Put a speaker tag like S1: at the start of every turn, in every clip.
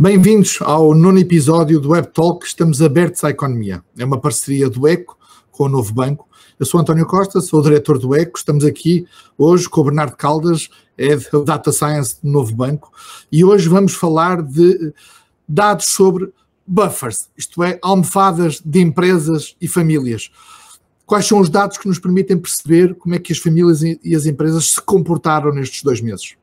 S1: Bem-vindos ao nono episódio do Web Talk. Estamos abertos à economia. É uma parceria do ECO com o Novo Banco. Eu sou António Costa, sou o diretor do ECO. Estamos aqui hoje com o Bernardo Caldas, Head of Data Science do Novo Banco. E hoje vamos falar de dados sobre buffers, isto é, almofadas de empresas e famílias. Quais são os dados que nos permitem perceber como é que as famílias e as empresas se comportaram nestes 2 meses?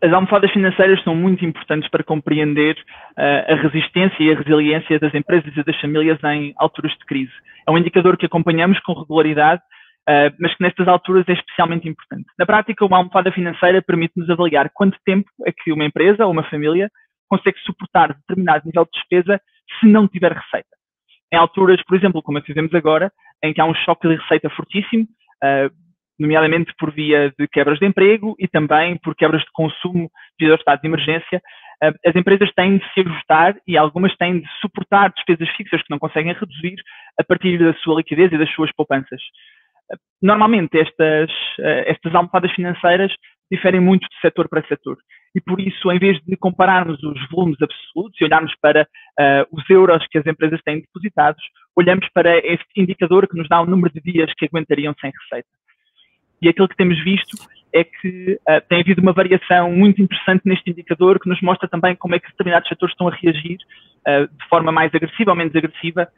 S2: As almofadas financeiras são muito importantes para compreender a resistência e a resiliência das empresas e das famílias em alturas de crise. É um indicador que acompanhamos com regularidade, mas que nestas alturas é especialmente importante. Na prática, uma almofada financeira permite-nos avaliar quanto tempo é que uma empresa ou uma família consegue suportar determinado nível de despesa se não tiver receita. Em alturas, por exemplo, como a que vivemos agora, em que há um choque de receita fortíssimo, nomeadamente por via de quebras de emprego e também por quebras de consumo devido ao estado de emergência, as empresas têm de se ajustar e algumas têm de suportar despesas fixas que não conseguem reduzir a partir da sua liquidez e das suas poupanças. Normalmente, estas almofadas financeiras diferem muito de setor para setor e, por isso, em vez de compararmos os volumes absolutos e olharmos para os euros que as empresas têm depositados, olhamos para este indicador que nos dá o número de dias que aguentariam sem receita. E aquilo que temos visto é que tem havido uma variação muito interessante neste indicador que nos mostra também como é que determinados setores estão a reagir de forma mais agressiva ou menos agressiva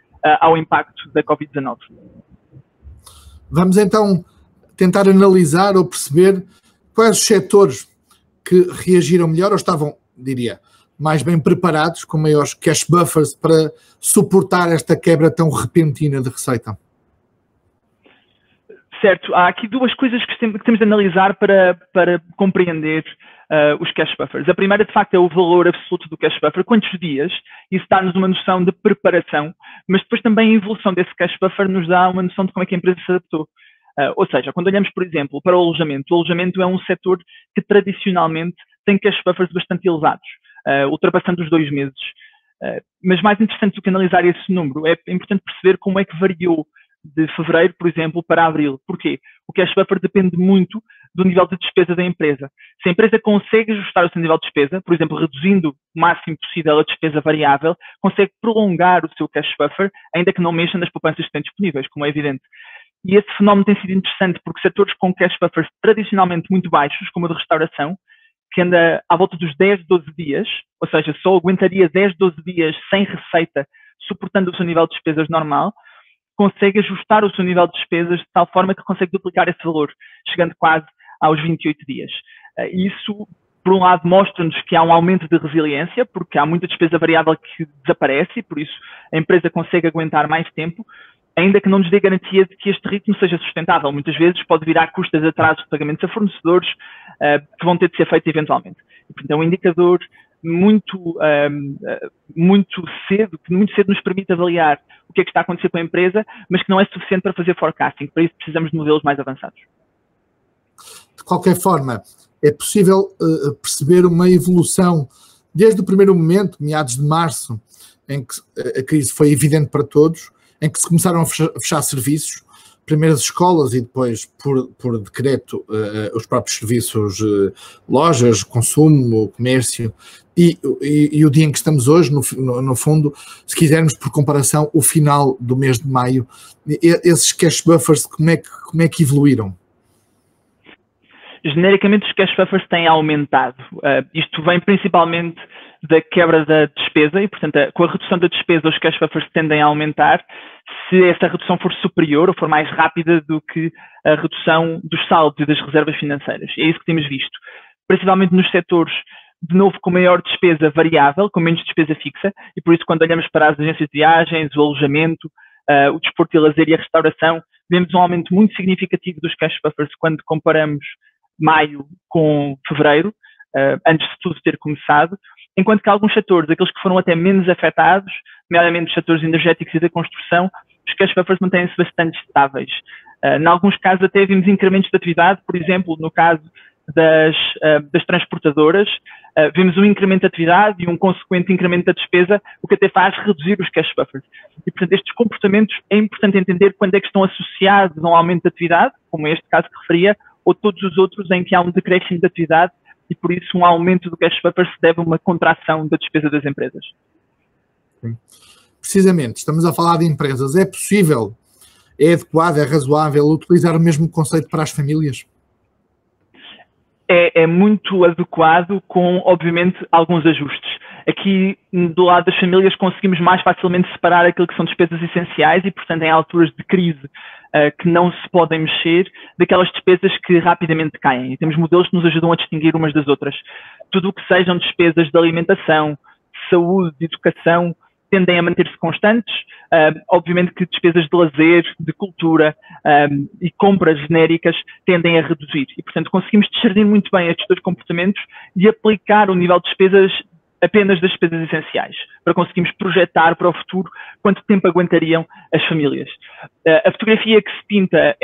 S2: ao impacto da Covid-19.
S1: Vamos então tentar analisar ou perceber quais os setores que reagiram melhor ou estavam, diria, mais bem preparados, com maiores cash buffers para suportar esta quebra tão repentina de receita.
S2: Certo, há aqui duas coisas que temos de analisar para compreender os cash buffers. A primeira, de facto, é o valor absoluto do cash buffer, quantos dias, isso dá-nos uma noção de preparação, mas depois também a evolução desse cash buffer nos dá uma noção de como é que a empresa se adaptou. Ou seja, quando olhamos, por exemplo, para o alojamento é um setor que tradicionalmente tem cash buffers bastante elevados, ultrapassando os 2 meses. Mas mais interessante do que analisar esse número, é importante perceber como é que variou de fevereiro, por exemplo, para abril. Porquê? O cash buffer depende muito do nível de despesa da empresa. Se a empresa consegue ajustar o seu nível de despesa, por exemplo, reduzindo o máximo possível a despesa variável, consegue prolongar o seu cash buffer, ainda que não mexa nas poupanças que tem disponíveis, como é evidente. E esse fenómeno tem sido interessante porque setores com cash buffers tradicionalmente muito baixos, como o de restauração, que anda à volta dos 10, 12 dias, ou seja, só aguentaria 10, 12 dias sem receita, suportando o seu nível de despesas normal, consegue ajustar o seu nível de despesas de tal forma que consegue duplicar esse valor, chegando quase aos 28 dias. Isso, por um lado, mostra-nos que há um aumento de resiliência, porque há muita despesa variável que desaparece e, por isso, a empresa consegue aguentar mais tempo, ainda que não nos dê garantia de que este ritmo seja sustentável. Muitas vezes pode virar custas de atrasos de pagamentos a fornecedores que vão ter de ser feitos eventualmente. E, portanto, é um indicador muito cedo, que muito cedo nos permite avaliar o que é que está a acontecer com a empresa, mas que não é suficiente para fazer forecasting. Para isso precisamos de modelos mais avançados.
S1: De qualquer forma, é possível perceber uma evolução desde o primeiro momento, meados de março, em que a crise foi evidente para todos, em que se começaram a fechar serviços, primeiro as escolas e depois, por decreto, os próprios serviços, lojas, consumo, comércio, e o dia em que estamos hoje, no fundo, se quisermos por comparação, o final do mês de maio, esses cash buffers, como é que evoluíram?
S2: Genericamente, os cash buffers têm aumentado. Isto vem principalmente da quebra da despesa e, portanto, com a redução da despesa, os cash buffers tendem a aumentar se essa redução for superior ou for mais rápida do que a redução dos saldos e das reservas financeiras. É isso que temos visto. Principalmente nos setores, de novo, com maior despesa variável, com menos despesa fixa, e por isso, quando olhamos para as agências de viagens, o alojamento, o desporto e lazer e a restauração, vemos um aumento muito significativo dos cash buffers quando comparamos maio com fevereiro, antes de tudo ter começado, enquanto que alguns setores, aqueles que foram até menos afetados, nomeadamente os setores energéticos e da construção, os cash buffers mantêm-se bastante estáveis. Em alguns casos até vimos incrementos de atividade, por exemplo, no caso das transportadoras, vimos um incremento de atividade e um consequente incremento da despesa, o que até faz reduzir os cash buffers. E, portanto, estes comportamentos é importante entender quando é que estão associados a um aumento de atividade, como este caso que referia, ou todos os outros em que há um decréscimo de atividade e por isso um aumento do cash buffer se deve a uma contração da despesa das empresas.
S1: Sim. Precisamente, estamos a falar de empresas. É possível, é adequado, é razoável utilizar o mesmo conceito para as famílias?
S2: É muito adequado, com, obviamente, alguns ajustes. Aqui, do lado das famílias, conseguimos mais facilmente separar aquilo que são despesas essenciais e, portanto, em alturas de crise que não se podem mexer, daquelas despesas que rapidamente caem. E temos modelos que nos ajudam a distinguir umas das outras. Tudo o que sejam despesas de alimentação, de saúde, de educação, tendem a manter-se constantes. Obviamente que despesas de lazer, de cultura e compras genéricas tendem a reduzir. E, portanto, conseguimos discernir muito bem estes dois comportamentos e aplicar o nível de despesas apenas das despesas essenciais, para conseguirmos projetar para o futuro quanto tempo aguentariam as famílias. A fotografia que se pinta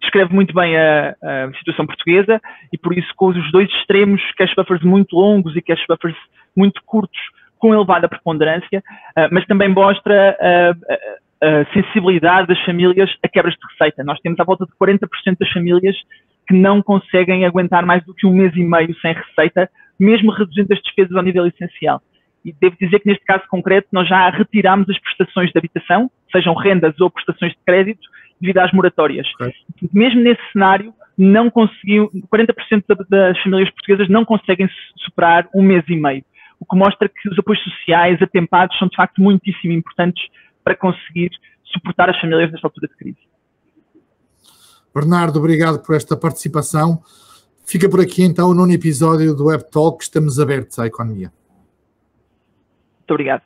S2: descreve muito bem a situação portuguesa e, por isso, com os dois extremos, cash buffers muito longos e cash buffers muito curtos, com elevada preponderância, mas também mostra a sensibilidade das famílias a quebras de receita. Nós temos à volta de 40% das famílias que não conseguem aguentar mais do que 1 mês e meio sem receita, mesmo reduzindo as despesas ao nível essencial. E devo dizer que neste caso concreto nós já retirámos as prestações de habitação, sejam rendas ou prestações de crédito, devido às moratórias. Okay. Mesmo nesse cenário, não conseguiu, 40% das famílias portuguesas não conseguem superar 1 mês e meio, o que mostra que os apoios sociais atempados são de facto muitíssimo importantes para conseguir suportar as famílias nesta altura de crise.
S1: Bernardo, obrigado por esta participação. Fica por aqui então o 9º episódio do Web Talk. Estamos abertos à economia.
S2: Muito obrigado.